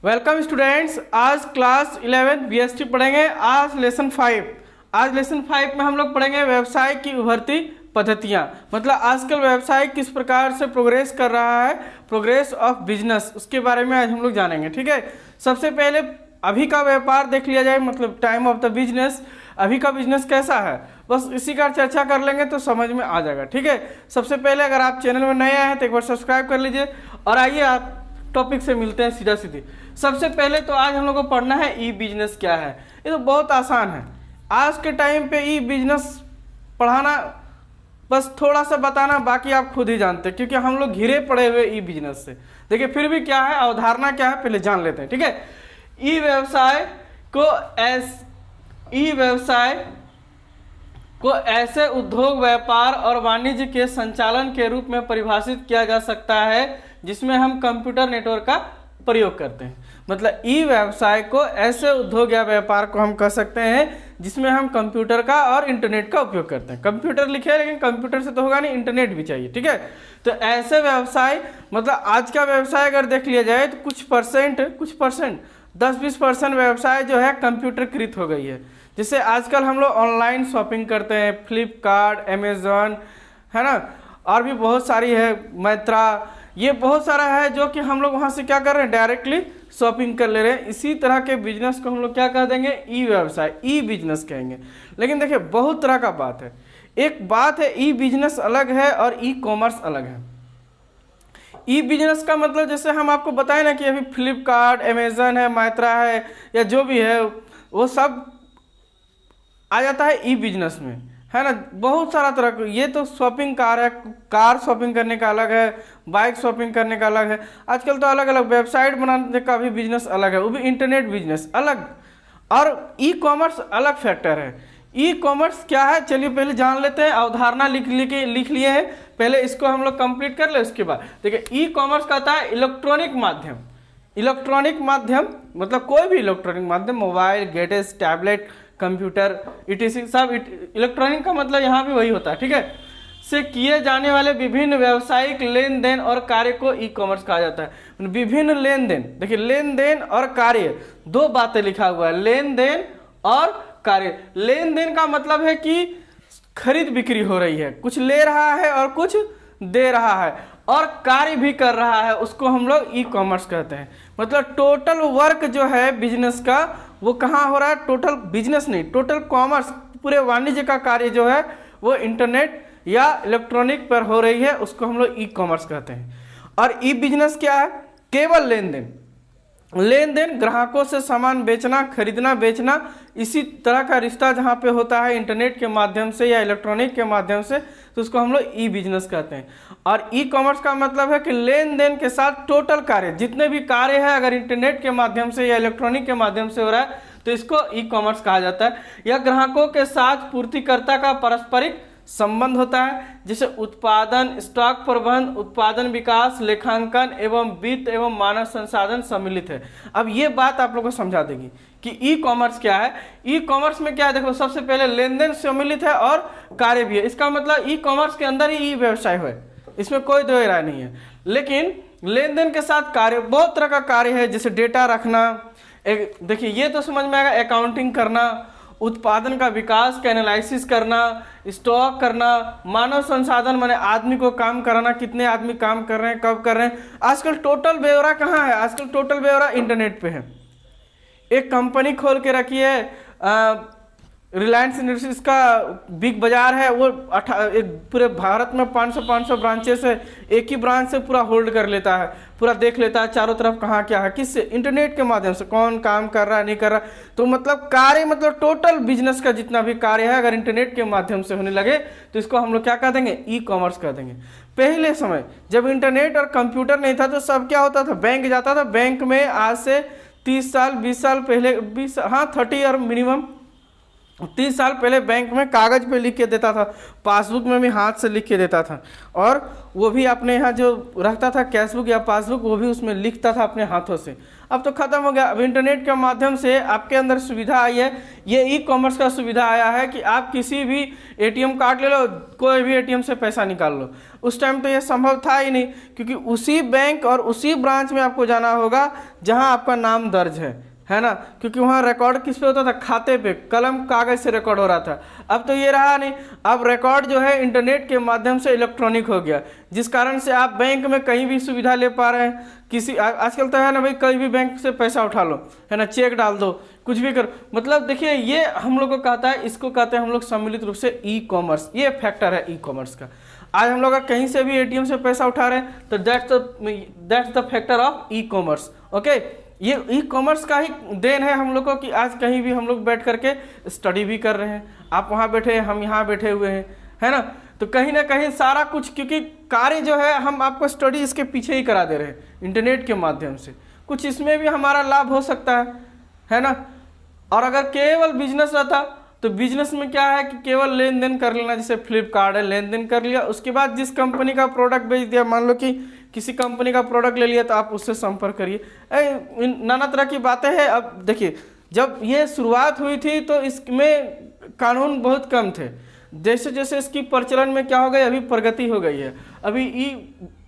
Welcome students. आज class 11 BST पढ़ेंगे। आज लेसन 5 में हम लोग पढ़ेंगे व्यवसाय की उभरती पद्धतियाँ। मतलब आजकल व्यवसाय किस प्रकार से प्रोग्रेस कर रहा है, प्रोग्रेस ऑफ बिजनेस, उसके बारे में आज हम लोग जानेंगे। ठीक है, सबसे पहले अभी का व्यापार देख लिया जाए, मतलब टाइम ऑफ द बिजनेस, अभी का बिजनेस कैसा है, बस इसी का चर्चा कर लेंगे तो समझ में आ जाएगा। ठीक है, सबसे पहले अगर आप चैनल में नए आए हैं तो एक बार सब्सक्राइब कर लीजिए और आइए आप टॉपिक से मिलते हैं सीधा सीधी। सबसे पहले तो आज हम लोग को पढ़ना है ई बिजनेस क्या है। ये तो बहुत आसान है आज के टाइम पे ई बिजनेस पढ़ाना, बस थोड़ा सा बताना, बाकी आप खुद ही जानते हैं क्योंकि हम लोग घिरे पड़े हुए ई बिजनेस से। देखिए फिर भी क्या है, अवधारणा क्या है पहले जान लेते हैं। ठीक है, ई व्यवसाय को ऐसे उद्योग, व्यापार और वाणिज्य के संचालन के रूप में परिभाषित किया जा सकता है जिसमें हम कंप्यूटर नेटवर्क का प्रयोग करते हैं। मतलब ई व्यवसाय को ऐसे उद्योग या व्यापार को हम कह सकते हैं जिसमें हम कंप्यूटर का और इंटरनेट का उपयोग करते हैं। कंप्यूटर लिखे है लेकिन कंप्यूटर से तो होगा नहीं, इंटरनेट भी चाहिए। ठीक है, तो ऐसे व्यवसाय, मतलब आज का व्यवसाय अगर देख लिया जाए तो कुछ परसेंट 10-20% व्यवसाय जो है कंप्यूटरकृत हो गई है। जैसे आजकल हम लोग ऑनलाइन शॉपिंग करते हैं, फ्लिपकार्ट, अमेजॉन, है ना, और भी बहुत सारी है, मैत्रा, ये बहुत सारा है जो कि हम लोग वहाँ से क्या कर रहे हैं, डायरेक्टली शॉपिंग कर ले रहे हैं। इसी तरह के बिजनेस को हम लोग क्या कह देंगे, ई व्यवसाय, ई बिजनेस कहेंगे। लेकिन देखिए बहुत तरह का बात है। एक बात है ई बिजनेस अलग है और ई कॉमर्स अलग है। ई बिजनेस का मतलब जैसे हम आपको बताएं ना कि अभी फ्लिपकार्ट, अमेजन है, मैत्रा है, या जो भी है वो सब आ जाता है ई बिजनेस में, है ना। बहुत सारा तरह का, ये तो शॉपिंग कार है, कार शॉपिंग करने का अलग है, बाइक शॉपिंग करने का अलग है। आजकल तो अलग अलग वेबसाइट बनाने का भी बिजनेस अलग है, वो भी इंटरनेट बिजनेस अलग, और ई कॉमर्स अलग फैक्टर है। ई कॉमर्स क्या है चलिए पहले जान लेते हैं। अवधारणा लिख लिए हैं, पहले इसको हम लोग कंप्लीट कर ले, उसके बाद देखिए ई कॉमर्स कहता है इलेक्ट्रॉनिक माध्यम, मतलब कोई भी इलेक्ट्रॉनिक माध्यम, mobile, gadgets, tablet, computer, etc., सब इलेक्ट्रॉनिक का मतलब यहाँ भी वही होता है। ठीक है, से किए जाने वाले विभिन्न व्यावसायिक लेन देन और कार्य को ई कॉमर्स कहा जाता है। विभिन्न लेन देन, देखिए लेन देन और कार्य, दो बातें लिखा हुआ है, लेन देन और कार्य। लेन देन का मतलब है कि खरीद बिक्री हो रही है, कुछ ले रहा है और कुछ दे रहा है, और कार्य भी कर रहा है, उसको हम लोग ई कॉमर्स कहते हैं। मतलब टोटल वर्क जो है बिजनेस का वो कहाँ हो रहा है, टोटल बिजनेस नहीं, टोटल कॉमर्स, पूरे वाणिज्य का कार्य जो है वो इंटरनेट या इलेक्ट्रॉनिक पर हो रही है, उसको हम लोग ई कॉमर्स कहते हैं। और ई बिजनेस क्या है, केवल लेन देन, ग्राहकों से सामान बेचना, खरीदना, बेचना, इसी तरह का रिश्ता जहाँ पे होता है इंटरनेट के माध्यम से या इलेक्ट्रॉनिक के माध्यम से, तो उसको हम लोग ई बिजनेस कहते हैं। और ई कॉमर्स का मतलब है कि लेन देन के साथ टोटल कार्य, जितने भी कार्य है अगर इंटरनेट के माध्यम से या इलेक्ट्रॉनिक के माध्यम से हो रहा है तो इसको ई कॉमर्स कहा जाता है। यह ग्राहकों के साथ पूर्तिकर्ता का पारस्परिक संबंध होता है, जिसे उत्पादन, स्टॉक प्रबंधन, उत्पादन विकास, लेखांकन एवं वित्त एवं मानव संसाधन सम्मिलित है। अब ये बात आप लोगों को समझा देगी कि ई कॉमर्स क्या है। ई कॉमर्स में क्या है, देखो सबसे पहले लेन देन सम्मिलित है और कार्य भी है। इसका मतलब ई कॉमर्स के अंदर ही ई व्यवसाय है, इसमें कोई दो राय नहीं है। लेकिन लेन देन के साथ कार्य, बहुत तरह का कार्य है, जैसे डेटा रखना, देखिए ये तो समझ में आएगा, अकाउंटिंग करना, उत्पादन का विकास का एनालिसिस करना, स्टॉक करना, मानव संसाधन माने आदमी को काम कराना, कितने आदमी काम कर रहे हैं, कब कर रहे हैं। आजकल टोटल ब्यौरा कहाँ है, आजकल टोटल ब्यौरा इंटरनेट पे है। एक कंपनी खोल के रखी है, रिलायंस इंडस्ट्रीज का बिग बाजार है, वो पूरे भारत में 500 ब्रांचेस है, एक ही ब्रांच से पूरा होल्ड कर लेता है, पूरा देख लेता है चारों तरफ कहाँ क्या है, किससे, इंटरनेट के माध्यम से, कौन काम कर रहा है नहीं कर रहा। तो मतलब कार्य, मतलब टोटल बिजनेस का जितना भी कार्य है अगर इंटरनेट के माध्यम से होने लगे तो इसको हम लोग क्या कह देंगे, ई कॉमर्स कह देंगे। पहले समय जब इंटरनेट और कंप्यूटर नहीं था तो सब क्या होता था, बैंक जाता था, बैंक में आज से 30 साल 20 साल पहले, 30 और मिनिमम 30 साल पहले बैंक में कागज़ पे लिख के देता था, पासबुक में भी हाथ से लिख के देता था, और वो भी अपने यहाँ जो रखता था कैशबुक या पासबुक, वो भी उसमें लिखता था अपने हाथों से। अब तो खत्म हो गया। अब इंटरनेट के माध्यम से आपके अंदर सुविधा आई है, ये ई कॉमर्स का सुविधा आया है कि आप किसी भी एटीएम कार्ड ले लो, कोई भी एटीएम से पैसा निकाल लो। उस टाइम तो ये संभव था ही नहीं, क्योंकि उसी बैंक और उसी ब्रांच में आपको जाना होगा जहां आपका नाम दर्ज है ना, क्योंकि वहाँ रिकॉर्ड किस पे होता था, खाते पे, कलम कागज से रिकॉर्ड हो रहा था। अब तो ये रहा नहीं, अब रिकॉर्ड जो है इंटरनेट के माध्यम से इलेक्ट्रॉनिक हो गया, जिस कारण से आप बैंक में कहीं भी सुविधा ले पा रहे हैं। किसी आजकल तो है ना भाई, कहीं भी बैंक से पैसा उठा लो, है ना, चेक डाल दो, कुछ भी करो। मतलब देखिए, ये हम लोग को कहता है, इसको कहते हैं हम लोग सम्मिलित रूप से ई कॉमर्स। ये फैक्टर है ई कॉमर्स का। आज हम लोग अगर कहीं से भी एटीएम से पैसा उठा रहे हैं तो that's the factor of e commerce. Okay, ये ई कॉमर्स का ही देन है हम लोग को कि आज कहीं भी हम लोग बैठ करके स्टडी भी कर रहे हैं। आप वहाँ बैठे, हम यहाँ बैठे हुए हैं, है ना। तो कहीं ना कहीं सारा कुछ, क्योंकि कार्य जो है हम आपको स्टडी इसके पीछे ही करा दे रहे हैं इंटरनेट के माध्यम से। कुछ इसमें भी हमारा लाभ हो सकता है ना। और अगर केवल बिजनेस रहता तो बिजनेस में क्या है कि केवल लेन देन कर लेना, जैसे फ्लिपकार्ट है, लेन देन कर लिया, उसके बाद जिस कंपनी का प्रोडक्ट बेच दिया, मान लो कि किसी कंपनी का प्रोडक्ट ले लिया तो आप उससे संपर्क करिए। नाना तरह की बातें हैं। अब देखिए, जब ये शुरुआत हुई थी तो इसमें कानून बहुत कम थे। जैसे जैसे इसकी प्रचलन में क्या हो गई, अभी प्रगति हो गई है। अभी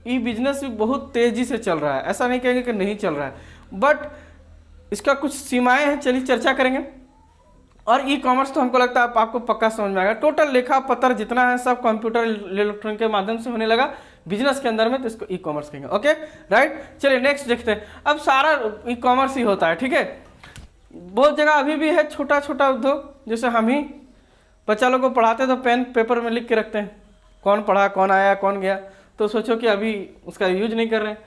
ई बिजनेस भी बहुत तेजी से चल रहा है, ऐसा नहीं कहेंगे कि नहीं चल रहा है, बट इसका कुछ सीमाएं हैं। चलिए चर्चा करेंगे। और ई कॉमर्स तो हमको लगता है आपको पक्का समझ में आएगा। टोटल लेखा पत्र जितना है सब कंप्यूटर इलेक्ट्रॉनिक के माध्यम से होने लगा बिजनेस के अंदर में, तो इसको ई कॉमर्स कहेंगे। ओके राइट, चलिए नेक्स्ट देखते हैं। अब सारा ई कॉमर्स ही होता है, ठीक है। बहुत जगह अभी भी है छोटा छोटा उद्योग, जैसे हम ही बच्चा लोग को पढ़ाते तो पेन पेपर में लिख के रखते हैं, कौन पढ़ा, कौन आया, कौन गया। तो सोचो कि अभी उसका यूज नहीं कर रहे हैं।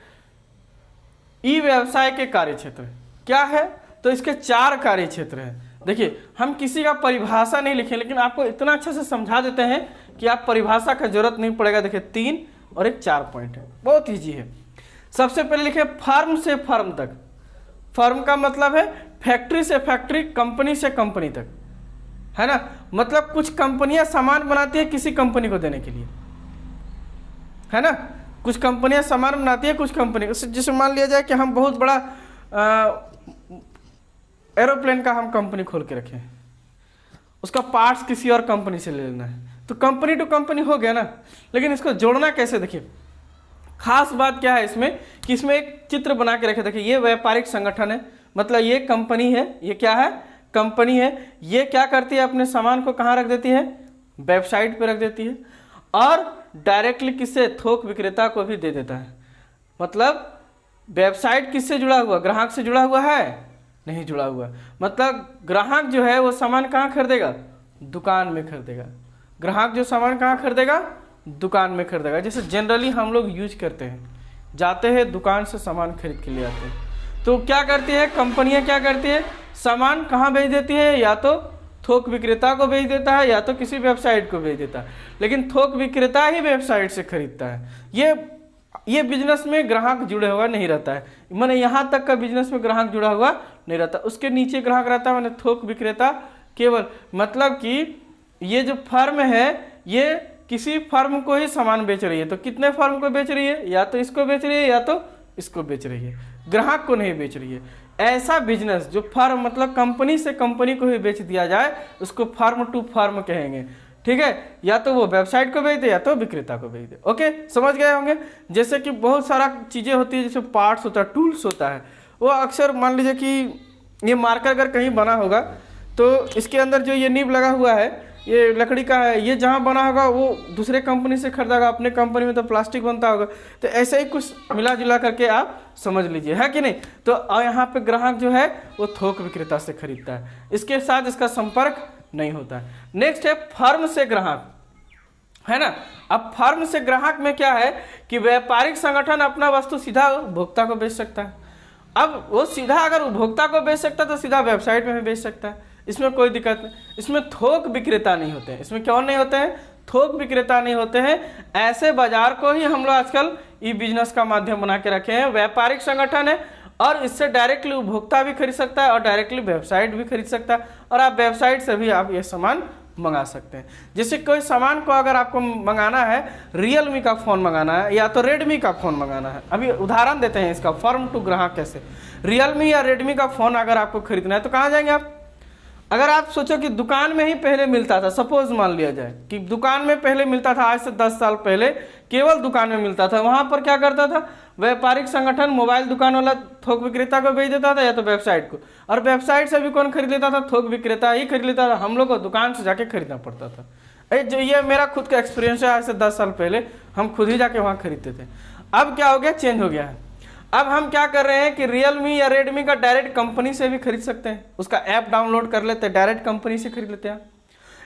ई व्यवसाय के कार्य क्षेत्र क्या है, तो इसके 4 कार्य क्षेत्र हैं। देखिए, हम किसी का परिभाषा नहीं लिखे, लेकिन आपको इतना अच्छा से समझा देते हैं कि आप परिभाषा का जरूरत नहीं पड़ेगा। देखिए 3 और एक 4 पॉइंट है, बहुत ईजी है। सबसे पहले लिखे फर्म से फर्म तक। फर्म का मतलब है फैक्ट्री से फैक्ट्री, कंपनी से कंपनी तक, है ना। मतलब कुछ कंपनियां सामान बनाती है किसी कंपनी को देने के लिए, है ना। कुछ कंपनियां सामान बनाती है कुछ कंपनी, जैसे मान लिया जाए कि हम बहुत बड़ा एरोप्लेन का हम कंपनी खोल के रखें, उसका पार्ट्स किसी और कंपनी से ले लेना है, तो कंपनी टू कंपनी हो गया ना। लेकिन इसको जोड़ना कैसे, देखिए खास बात क्या है इसमें कि इसमें एक चित्र बना के रखे। देखिए, ये व्यापारिक संगठन है, मतलब ये कंपनी है, ये क्या है, कंपनी है। ये क्या करती है, अपने सामान को कहाँ रख देती है, वेबसाइट पे रख देती है, और डायरेक्टली किससे, थोक विक्रेता को भी दे देता है। मतलब वेबसाइट किससे जुड़ा हुआ, ग्राहक से जुड़ा हुआ है, नहीं जुड़ा हुआ। मतलब ग्राहक जो है वो सामान कहाँ खरीदेगा, दुकान में खरीदेगा। ग्राहक जो सामान कहाँ खरीदेगा, दुकान में खरीदेगा। जैसे जनरली हम लोग यूज करते हैं, जाते हैं दुकान से सामान खरीद के ले आते हैं। तो क्या करती है कंपनियां, क्या करती है, सामान कहाँ भेज देती है, या तो थोक विक्रेता को भेज देता है या तो किसी वेबसाइट को भेज देता है। लेकिन थोक विक्रेता ही वेबसाइट से खरीदता है। ये बिजनेस में ग्राहक जुड़े हुआ नहीं रहता है, माने यहाँ तक का बिजनेस में ग्राहक जुड़ा हुआ नहीं रहता, उसके नीचे ग्राहक रहता है, माने थोक विक्रेता केवल। मतलब कि ये जो फर्म है ये किसी फर्म को ही सामान बेच रही है, तो कितने फर्म को बेच रही है, या तो इसको बेच रही है या तो इसको बेच रही है, ग्राहक को नहीं बेच रही है। ऐसा बिजनेस जो फर्म मतलब कंपनी से कंपनी को ही बेच दिया जाए उसको फर्म टू फर्म कहेंगे, ठीक है। या तो वो वेबसाइट को भेज दे या तो विक्रेता को भेज दे। ओके, समझ गए होंगे। जैसे कि बहुत सारा चीज़ें होती है, जैसे पार्ट्स होता है, टूल्स होता है, वो अक्सर मान लीजिए कि ये मार्कर अगर कहीं बना होगा तो इसके अंदर जो ये नीब लगा हुआ है ये लकड़ी का है, ये जहाँ बना होगा वो दूसरे कंपनी से खरीदा होगा, अपने कंपनी में तो प्लास्टिक बनता होगा। तो ऐसे ही कुछ मिला जुला करके आप समझ लीजिए, है कि नहीं। तो यहाँ पे ग्राहक जो है वो थोक विक्रेता से खरीदता है, इसके साथ इसका संपर्क नहीं होता है। नेक्स्ट है फर्म से ग्राहक, है ना। अब फर्म से ग्राहक में क्या है कि व्यापारिक संगठन अपना वस्तु सीधा उपभोक्ता को बेच सकता है। अब वो सीधा अगर उपभोक्ता को बेच सकता है तो सीधा वेबसाइट में भी बेच सकता है, इसमें कोई दिक्कत नहीं। इसमें थोक विक्रेता नहीं होते हैं। इसमें क्यों नहीं होते हैं, थोक विक्रेता नहीं होते हैं। ऐसे बाजार को ही हम लोग आजकल ई बिजनेस का माध्यम बना के रखे हैं। व्यापारिक संगठन है और इससे डायरेक्टली उपभोक्ता भी खरीद सकता है और डायरेक्टली वेबसाइट भी खरीद सकता है, और आप वेबसाइट से भी आप ये सामान मंगा सकते हैं। जैसे कोई सामान को अगर आपको मंगाना है, रियलमी का फ़ोन मंगाना है या तो रेडमी का फ़ोन मंगाना है। अभी उदाहरण देते हैं इसका, फर्म टू ग्राहक कैसे। रियलमी या रेडमी का फ़ोन अगर आपको खरीदना है तो कहाँ जाएंगे अगर आप सोचो कि दुकान में ही पहले मिलता था, सपोज मान लिया जाए कि दुकान में पहले मिलता था, आज से 10 साल पहले केवल दुकान में मिलता था, वहां पर क्या करता था व्यापारिक संगठन मोबाइल दुकान वाला थोक विक्रेता को भेज देता था या तो वेबसाइट को, और वेबसाइट से भी कौन खरीद लेता था, थोक विक्रेता ही खरीद लेता था, हम लोग को दुकान से जाके खरीदना पड़ता था। जो ये मेरा खुद का एक्सपीरियंस है, आज से 10 साल पहले हम खुद ही जाके वहाँ खरीदते थे। अब क्या हो गया, चेंज हो गया है। अब हम क्या कर रहे हैं कि रियलमी या रेडमी का डायरेक्ट कंपनी से भी खरीद सकते हैं, उसका ऐप डाउनलोड कर लेते हैं, डायरेक्ट कंपनी से खरीद लेते हैं,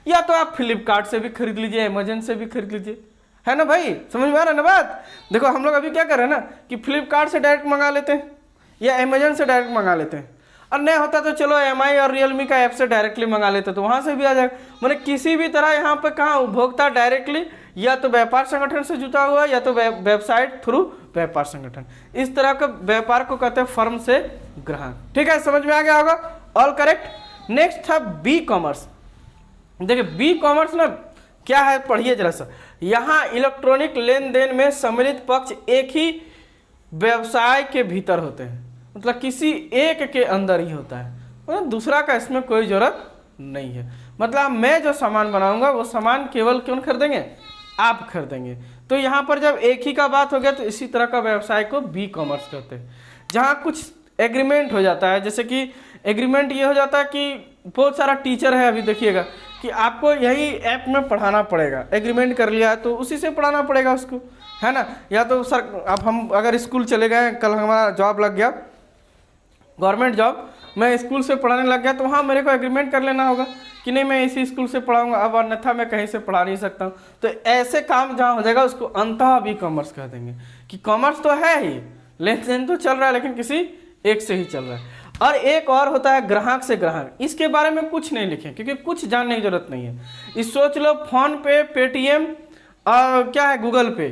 या तो आप फ्लिपकार्ट से भी खरीद लीजिए, अमेजन से भी खरीद लीजिए, है ना भाई, समझ में आ रहा है ना बात। देखो हम लोग अभी क्या कर रहे हैं ना कि फ्लिपकार्ट से डायरेक्ट मंगा लेते हैं या अमेजन से डायरेक्ट मंगा लेते हैं, और नहीं होता तो चलो एमआई और रियलमी का ऐप से डायरेक्टली मंगा लेते हैं, तो वहाँ से भी आ जाएगा। मैंने किसी भी तरह यहाँ पर कहाँ उपभोक्ता डायरेक्टली या तो व्यापार संगठन से जुटा हुआ या तो वेबसाइट थ्रू व्यापार संगठन, इस तरह का व्यापार को कहते हैं फर्म से ग्राहक। ठीक है, समझ में आ गया होगा, ऑल करेक्ट। नेक्स्ट था बी कॉमर्स। देखिए बी कॉमर्स ना क्या है, पढ़िए जरा सा। यहाँ इलेक्ट्रॉनिक लेन देन में सम्मिलित पक्ष एक ही व्यवसाय के भीतर होते हैं, मतलब किसी एक के अंदर ही होता है, मतलब दूसरा का इसमें कोई जरूरत नहीं है। मतलब मैं जो सामान बनाऊंगा वो सामान केवल कौन खरीदेंगे, आप खरीदेंगे। तो यहाँ पर जब एक ही का बात हो गया तो इसी तरह का व्यवसाय को बी कॉमर्स कहते हैं, जहाँ कुछ एग्रीमेंट हो जाता है। जैसे कि एग्रीमेंट ये हो जाता है कि बहुत सारा टीचर है, अभी देखिएगा कि आपको यही ऐप में पढ़ाना पड़ेगा, एग्रीमेंट कर लिया तो उसी से पढ़ाना पड़ेगा उसको, है ना। या तो सर अब हम अगर स्कूल चले गए, कल हमारा जॉब लग गया गवर्नमेंट जॉब, मैं स्कूल से पढ़ाने लग गया, तो वहाँ मेरे को एग्रीमेंट कर लेना होगा कि नहीं मैं इसी स्कूल से पढ़ाऊंगा, अब अन्यथा मैं कहीं से पढ़ा नहीं सकता हूँ। तो ऐसे काम जहाँ हो जाएगा उसको अंतः बी कॉमर्स कह देंगे, कि कॉमर्स तो है ही, लेन देन तो चल रहा है लेकिन किसी एक से ही चल रहा है। और एक और होता है ग्राहक से ग्राहक, इसके बारे में कुछ नहीं लिखे क्योंकि कुछ जानने की जरूरत नहीं है। इस सोच लो फोन पे, पेटीएम और क्या है गूगल पे,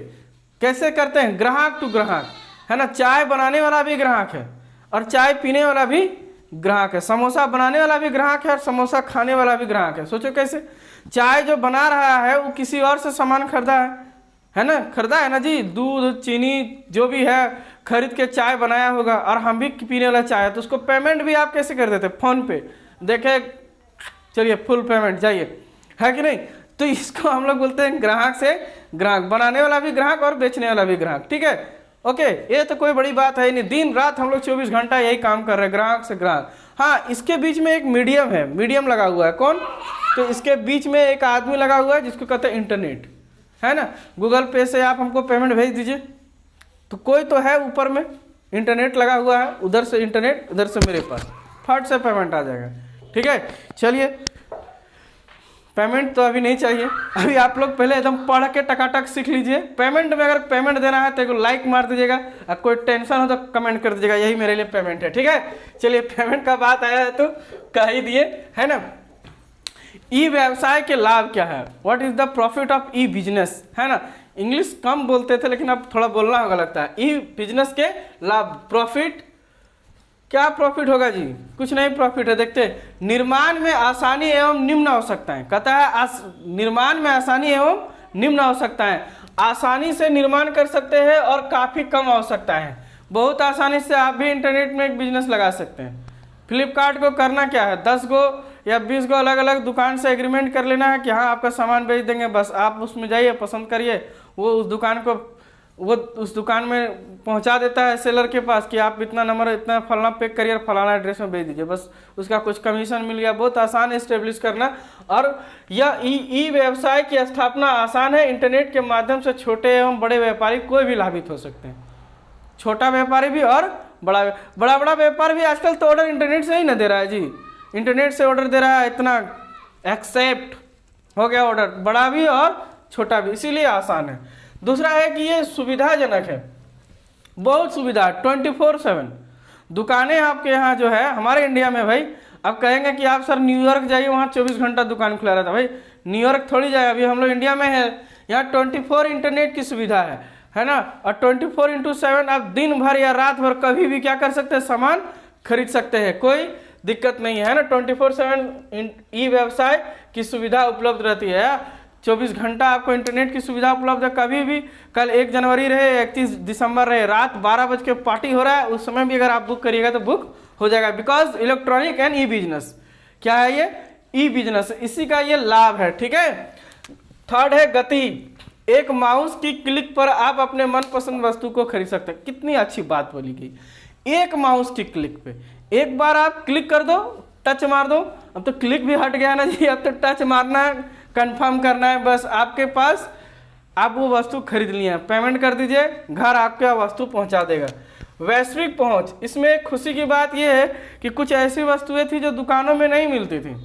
कैसे करते हैं ग्राहक टू ग्राहक, है ना। चाय बनाने वाला भी ग्राहक है और चाय पीने वाला भी ग्राहक है, समोसा बनाने वाला भी ग्राहक है और समोसा खाने वाला भी ग्राहक है। सोचो कैसे, चाय जो बना रहा है वो किसी और से सामान खरीदा है ना, खरीदा है ना जी, दूध चीनी जो भी है खरीद के चाय बनाया होगा, और हम भी पीने वाला चाय है, तो उसको पेमेंट भी आप कैसे कर देते, फोन पे, देखे चलिए फुल पेमेंट जाइए, है कि नहीं। तो इसको हम लोग बोलते हैं ग्राहक से ग्राहक, बनाने वाला भी ग्राहक और बेचने वाला भी ग्राहक। ठीक है, ओके, ये तो कोई बड़ी बात है नहीं, दिन रात हम लोग 24 घंटा यही काम कर रहे हैं, ग्राहक से ग्राहक। हाँ, इसके बीच में एक मीडियम है, मीडियम लगा हुआ है, कौन, तो इसके बीच में एक आदमी लगा हुआ है जिसको कहते हैं इंटरनेट, है ना। गूगल पे से आप हमको पेमेंट भेज दीजिए, तो कोई तो है ऊपर में इंटरनेट लगा हुआ है, उधर से इंटरनेट, उधर से मेरे पास फट से पेमेंट आ जाएगा। ठीक है, चलिए पेमेंट तो अभी नहीं चाहिए, अभी आप लोग पहले एकदम पढ़ के टकाटक सीख लीजिए। पेमेंट में अगर पेमेंट देना है तो एक लाइक मार दीजिएगा, और कोई टेंशन हो तो कमेंट कर दीजिएगा, यही मेरे लिए पेमेंट है। ठीक है, चलिए पेमेंट का बात आया है तो कह ही दिए, है ना। ई व्यवसाय के लाभ क्या है, what is the profit of E business, है ना। इंग्लिश कम बोलते थे लेकिन अब थोड़ा बोलना होगा लगता है। ई बिजनेस के लाभ, प्रॉफिट, क्या प्रॉफिट होगा जी, कुछ नहीं प्रॉफिट है। देखते निर्माण में आसानी एवं निम्न आवश्यकताएं, कहता है निर्माण में आसानी एवं निम्न आवश्यकताएं, आसानी से निर्माण कर सकते हैं और काफ़ी कम आवश्यकता है। बहुत आसानी से आप भी इंटरनेट में एक बिजनेस लगा सकते हैं। फ्लिपकार्ट को करना क्या है, 10 गो या 20 गो अलग अलग दुकान से एग्रीमेंट कर लेना है कि हाँ आपका सामान बेच देंगे, बस आप उसमें जाइए, पसंद करिए, वो उस दुकान में पहुंचा देता है सेलर के पास कि आप इतना नंबर इतना फलाना पैक करिए और फलाना एड्रेस में भेज दीजिए, बस उसका कुछ कमीशन मिल गया। बहुत आसान है इस्टेब्लिश करना, और यह ई व्यवसाय की स्थापना आसान है। इंटरनेट के माध्यम से छोटे एवं बड़े व्यापारी कोई भी लाभित हो सकते हैं, छोटा व्यापारी भी और बड़ा व्यापार भी। आजकल तो ऑर्डर इंटरनेट से ही ना दे रहा है जी, इंटरनेट से ऑर्डर दे रहा है, इतना एक्सेप्ट हो गया ऑर्डर, बड़ा भी और छोटा भी, इसीलिए आसान है। दूसरा है कि ये सुविधाजनक है, बहुत सुविधा है, 24/7 दुकानें आपके यहाँ जो है हमारे इंडिया में भाई। अब कहेंगे कि आप सर न्यूयॉर्क जाइए, वहाँ 24 घंटा दुकान खुला रहता है, भाई न्यूयॉर्क थोड़ी जाए, अभी हम लोग इंडिया में है, यहाँ 24 इंटरनेट की सुविधा है ना। और 24/7 आप दिन भर या रात भर कभी भी क्या कर सकते हैं, सामान खरीद सकते हैं, कोई दिक्कत नहीं है ना। 24/7 ई व्यवसाय की सुविधा उपलब्ध रहती है, 24 घंटा आपको इंटरनेट की सुविधा उपलब्ध है। कभी भी, कल 1 जनवरी रहे, 31 दिसंबर रहे, रात 12 बज के पार्टी हो रहा है, उस समय भी अगर आप बुक करिएगा तो बुक हो जाएगा, because electronic and E business क्या है ये? ई बिजनेस, इसी का ये लाभ है। ठीक है। थर्ड है गति, एक माउस की क्लिक पर आप अपने मनपसंद वस्तु को खरीद सकते हैं। कितनी अच्छी बात बोली गई, एक माउस की क्लिक पे, एक बार आप क्लिक कर दो, टच मार दो। अब तो क्लिक भी हट गया ना जी, अब तो टच मारना है, कंफर्म करना है, बस आपके पास आप वो वस्तु खरीद लिए, पेमेंट कर दीजिए, घर आपके वस्तु पहुंचा देगा। वैश्विक पहुंच, इसमें एक खुशी की बात यह है कि कुछ ऐसी वस्तुएं थी जो दुकानों में नहीं मिलती थी,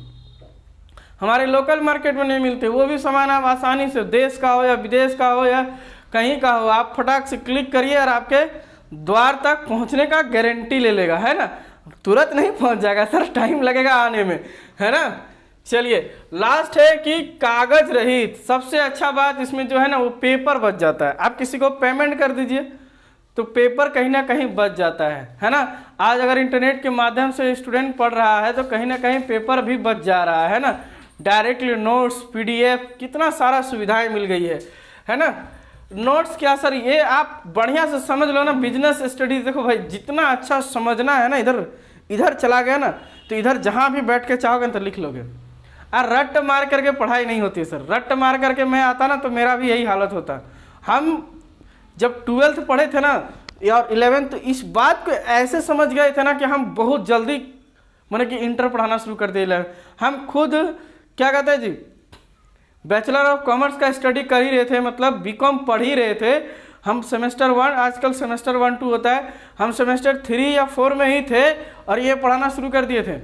हमारे लोकल मार्केट में नहीं मिलते, वो भी सामान आप आसानी से, देश का हो या विदेश का हो या कहीं का हो, आप फटाक से क्लिक करिए और आपके द्वार तक पहुंचने का गारंटी ले लेगा, है ना। तुरंत नहीं पहुंच जाएगा सर, टाइम लगेगा आने में, है ना। चलिए लास्ट है कि कागज रहित। सबसे अच्छा बात इसमें जो है ना वो पेपर बच जाता है। आप किसी को पेमेंट कर दीजिए तो पेपर कहीं ना कहीं बच जाता है ना। आज अगर इंटरनेट के माध्यम से स्टूडेंट पढ़ रहा है तो कहीं ना कहीं पेपर भी बच जा रहा है ना। डायरेक्टली नोट्स, पीडीएफ, कितना सारा सुविधाएं मिल गई है ना। नोट्स क्या सर, ये आप बढ़िया से समझ लो ना, बिजनेस स्टडीज। देखो भाई, जितना अच्छा समझना है ना, इधर चला गया ना तो इधर जहाँ भी बैठ के चाहोगे तो लिख लोगे। और रट्ट मार करके पढ़ाई नहीं होती सर, रट्ट मार करके मैं आता ना तो मेरा भी यही हालत होता। हम जब 12th पढ़े थे ना और 11th, तो इस बात को ऐसे समझ गए थे ना कि हम बहुत जल्दी मैंने कि इंटर पढ़ाना शुरू कर दिया। हम खुद क्या कहते हैं जी, बैचलर ऑफ कॉमर्स का स्टडी कर ही रहे थे, मतलब बीकॉम पढ़ ही रहे थे। हम सेमेस्टर 1, आजकल सेमेस्टर 1, 2 होता है, हम सेमेस्टर 3 या 4 में ही थे और ये पढ़ाना शुरू कर दिए थे।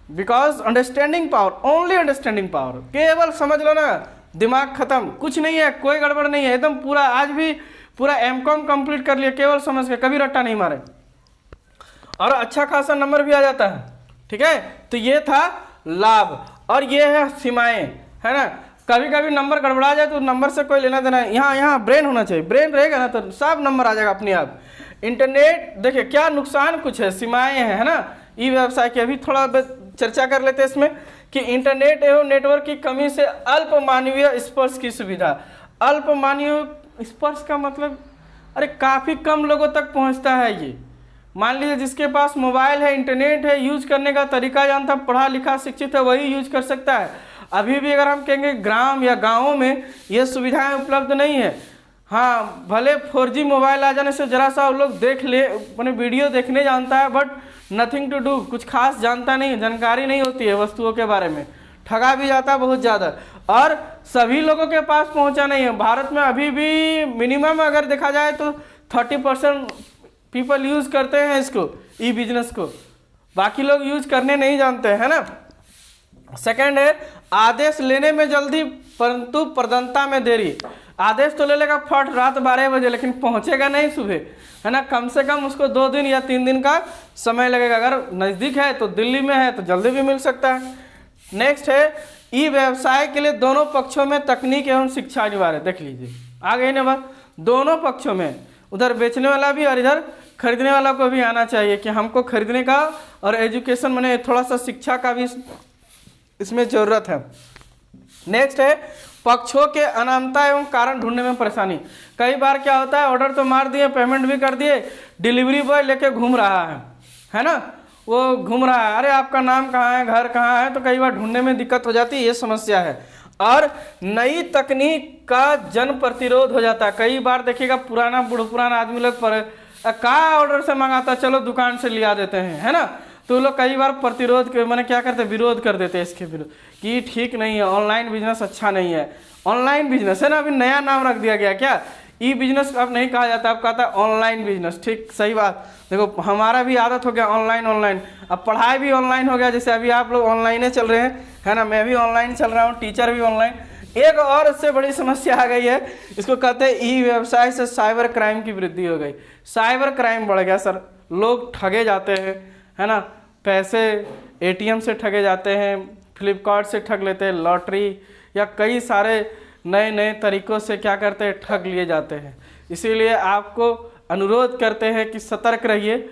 Because understanding power, only understanding power, केवल समझ लो ना, दिमाग खत्म, कुछ नहीं है, कोई गड़बड़ नहीं है, एकदम पूरा। आज भी पूरा एमकॉम कंप्लीट कर लिया केवल समझ के, कभी रट्टा नहीं मारे और अच्छा खासा नंबर भी आ जाता है। ठीक है, तो ये था लाभ और ये है सीमाएं, है ना। कभी कभी नंबर गड़बड़ा जाए तो नंबर से कोई लेना देना है। यहाँ ब्रेन होना चाहिए, ब्रेन रहेगा ना तो सब नंबर आ जाएगा अपने आप। इंटरनेट देखिए क्या नुकसान कुछ है, सीमाएं हैं, है ना। ई व्यवसाय की अभी थोड़ा चर्चा कर लेते हैं इसमें कि इंटरनेट एवं नेटवर्क की कमी से अल्प मानवीय स्पर्श की सुविधा। अल्प मानवीय स्पर्श का मतलब, अरे काफ़ी कम लोगों तक पहुंचता है ये। मान लीजिए जिसके पास मोबाइल है, इंटरनेट है, यूज करने का तरीका जानता, पढ़ा लिखा शिक्षित है, वही यूज कर सकता है। अभी भी अगर हम कहेंगे ग्राम या गाँवों में ये सुविधाएं उपलब्ध नहीं है। हाँ, भले 4G मोबाइल आ जाने से जरा सा लोग देख ले, अपने वीडियो देखने जानता है, बट नथिंग टू डू, कुछ खास जानता नहीं, जानकारी नहीं होती है वस्तुओं के बारे में, ठगा भी जाता है बहुत ज़्यादा, और सभी लोगों के पास पहुंचा नहीं है। भारत में अभी भी मिनिमम अगर देखा जाए तो 30% पीपल यूज करते हैं इसको, ई बिजनेस को, बाकी लोग यूज करने नहीं जानते, है ना। सेकंड है आदेश लेने में जल्दी परंतु प्रदनता में देरी। आदेश तो ले लेगा फट रात 12 बजे, लेकिन पहुंचेगा नहीं सुबह, है ना। कम से कम उसको 2 दिन या 3 दिन का समय लगेगा। अगर नज़दीक है तो दिल्ली में है तो जल्दी भी मिल सकता है। नेक्स्ट है ई व्यवसाय के लिए दोनों पक्षों में तकनीक एवं शिक्षा अनिवार्य। देख लीजिए आ गई ना बात, दोनों पक्षों में, उधर बेचने वाला भी और इधर खरीदने वाला को भी आना चाहिए कि हमको खरीदने का और एजुकेशन मैंने थोड़ा सा शिक्षा का भी इसमें जरूरत है। नेक्स्ट है पक्षों के अनामता एवं कारण ढूंढने में परेशानी। कई बार क्या होता है, ऑर्डर तो मार दिए, पेमेंट भी कर दिए, डिलीवरी बॉय लेके घूम रहा है ना, वो घूम रहा है, अरे आपका नाम कहाँ है, घर कहाँ है, तो कई बार ढूंढने में दिक्कत हो जाती है, ये समस्या है। और नई तकनीक का जन प्रतिरोध हो जाता है। कई बार देखिएगा पुराना आदमी लोग पर कहाँ ऑर्डर से मंगाता, चलो दुकान से लिया देते हैं, है ना। तो लोग कई बार प्रतिरोध के मैंने क्या करते, विरोध कर देते हैं इसके विरोध कि ठीक नहीं है, ऑनलाइन बिजनेस अच्छा नहीं है। ऑनलाइन बिजनेस है ना, अभी नया नाम रख दिया गया क्या, ई बिजनेस अब नहीं कहा जाता, अब कहता है ऑनलाइन बिजनेस। ठीक, सही बात। देखो हमारा भी आदत हो गया ऑनलाइन, अब पढ़ाई भी ऑनलाइन हो गया, जैसे अभी आप लोग ऑनलाइन चल रहे हैं, है ना, मैं भी ऑनलाइन चल रहा हूँ, टीचर भी ऑनलाइन। एक और इससे बड़ी समस्या आ गई है, इसको कहते हैं ई व्यवसाय से साइबर क्राइम की वृद्धि हो गई। साइबर क्राइम बढ़ गया सर, लोग ठगे जाते हैं, है ना, पैसे ATM से ठगे जाते हैं, फ्लिपकार्ट से ठग लेते हैं, लॉटरी या कई सारे नए तरीक़ों से क्या करते हैं, ठग लिए जाते हैं। इसीलिए आपको अनुरोध करते हैं कि सतर्क रहिए,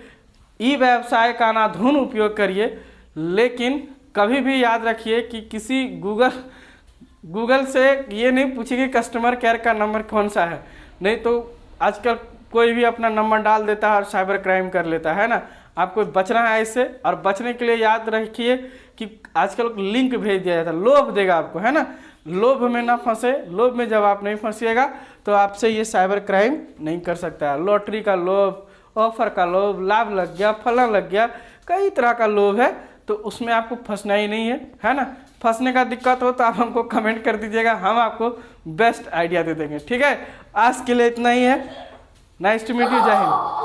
ई व्यवसाय का अनाधुन उपयोग करिए, लेकिन कभी भी याद रखिए कि किसी गूगल से ये नहीं पूछिए कि कस्टमर केयर का नंबर कौन सा है, नहीं तो आजकल कोई भी अपना नंबर डाल देता है और साइबर क्राइम कर लेता है ना। आपको बचना है इससे, और बचने के लिए याद रखिए कि आजकल लिंक भेज दिया जाता है, लोभ देगा आपको, है ना। लोभ में ना फंसे, लोभ में जब आप नहीं फंसिएगा तो आपसे ये साइबर क्राइम नहीं कर सकता है। लॉटरी का लोभ, ऑफर का लोभ, लाभ लग गया, फलन लग गया, कई तरह का लोभ है, तो उसमें आपको फंसना ही नहीं है ना। फंसने का दिक्कत हो तो आप हमको कमेंट कर दीजिएगा, हम आपको बेस्ट आइडिया दे देंगे, ठीक है। आज के लिए इतना ही है। नाइस टू मीट यू, जय हिंद।